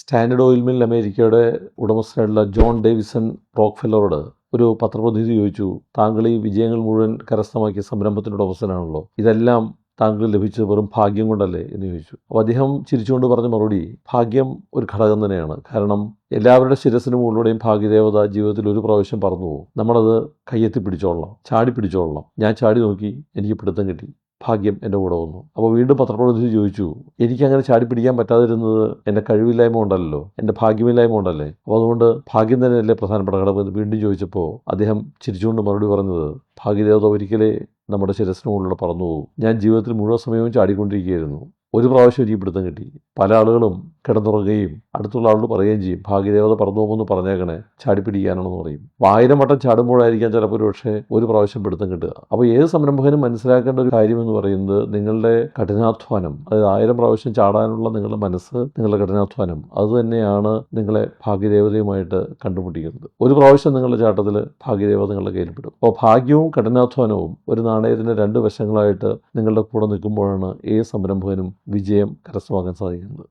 Standard oil mill അമേരിക്കയുടെ ഉടമസ്ഥനായിട്ടുള്ള John Davisson റോക്ക്ഫെല്ലറോട് ഒരു പത്രപ്രതിനിധി ചോദിച്ചു, താങ്കൾ ഈ വിജയങ്ങൾ മുഴുവൻ കരസ്ഥമാക്കിയ സംരംഭത്തിൻ്റെ ഉടമസ്ഥനാണല്ലോ, ഇതെല്ലാം താങ്കൾ ലഭിച്ചത് വെറും ഭാഗ്യം കൊണ്ടല്ലേ എന്ന് ചോദിച്ചു. അപ്പോൾ അദ്ദേഹം ചിരിച്ചുകൊണ്ട് പറഞ്ഞ മറുപടി, ഭാഗ്യം ഒരു ഘടകം തന്നെയാണ്. കാരണം എല്ലാവരുടെ ശിരസിന് മുകളിലൂടെയും ഭാഗ്യദേവത ജീവിതത്തിൽ ഒരു പ്രാവശ്യം പറന്നു പോകും. നമ്മളത് കയ്യെത്തി പിടിച്ചോളണം, ചാടി പിടിച്ചോളണം. ഞാൻ ചാടി നോക്കി, എനിക്ക് പിടുത്തം കിട്ടി, ഭാഗ്യം എൻ്റെ കൂടെ വന്നു. അപ്പോൾ വീണ്ടും പത്രപ്രതിനിധി ചോദിച്ചു, എനിക്കങ്ങനെ ചാടി പിടിക്കാൻ പറ്റാതിരുന്നത് എൻ്റെ കഴിവില്ലായ്മ കൊണ്ടല്ലോ, എൻ്റെ ഭാഗ്യമില്ലായ്മ കൊണ്ടല്ലേ, അപ്പോൾ അതുകൊണ്ട് ഭാഗ്യം തന്നെയല്ലേ പ്രധാനപ്പെട്ട ഘടകം എന്ന് വീണ്ടും ചോദിച്ചപ്പോൾ അദ്ദേഹം ചിരിച്ചുകൊണ്ട് മറുപടി പറഞ്ഞത്, ഭാഗ്യദേവത ഒരിക്കലേ നമ്മുടെ ശിരസിന് മുകളിലൂടെ പറന്നു പോകും. ഞാൻ ജീവിതത്തിൽ മുഴുവൻ സമയവും ചാടിക്കൊണ്ടിരിക്കുകയായിരുന്നു, ഒരു പ്രാവശ്യം എനിക്ക് പിടുത്തം കിട്ടി. പല ആളുകളും കിടന്നുറങ്ങുകയും അടുത്തുള്ള ആളോട് പറയുകയും ചെയ്യും, ഭാഗ്യദേവത പറന്നു പോകുമെന്ന് പറഞ്ഞേക്കണേ, ചാടിപ്പിടിക്കാനാണെന്ന് പറയും. 1000 വട്ടം ചാടുമ്പോഴായിരിക്കാം ചിലപ്പോൾ ഒരു പ്രാവശ്യം പിടുത്തം കിട്ടുക. അപ്പോൾ ഏത് സംരംഭകനും മനസ്സിലാക്കേണ്ട ഒരു കാര്യം എന്ന് പറയുന്നത്, നിങ്ങളുടെ കഠിനാധ്വാനം, അതായത് 1000 പ്രാവശ്യം ചാടാനുള്ള നിങ്ങളുടെ മനസ്സ്, നിങ്ങളുടെ കഠിനാധ്വാനം, അതുതന്നെയാണ് നിങ്ങളെ ഭാഗ്യദേവതയുമായിട്ട് കണ്ടുമുട്ടിക്കുന്നത്. ഒരു പ്രാവശ്യം നിങ്ങളുടെ ചാട്ടത്തിൽ ഭാഗ്യദേവത നിങ്ങളുടെ കയ്യിൽപ്പെടും. അപ്പോൾ ഭാഗ്യവും കഠിനാധ്വാനവും ഒരു നാണയത്തിൻ്റെ 2 വശങ്ങളായിട്ട് നിങ്ങളുടെ കൂടെ നിൽക്കുമ്പോഴാണ് ഏത് സംരംഭകനും വിജയം കരസ്ഥമാക്കാൻ സാധിക്കുന്നത്.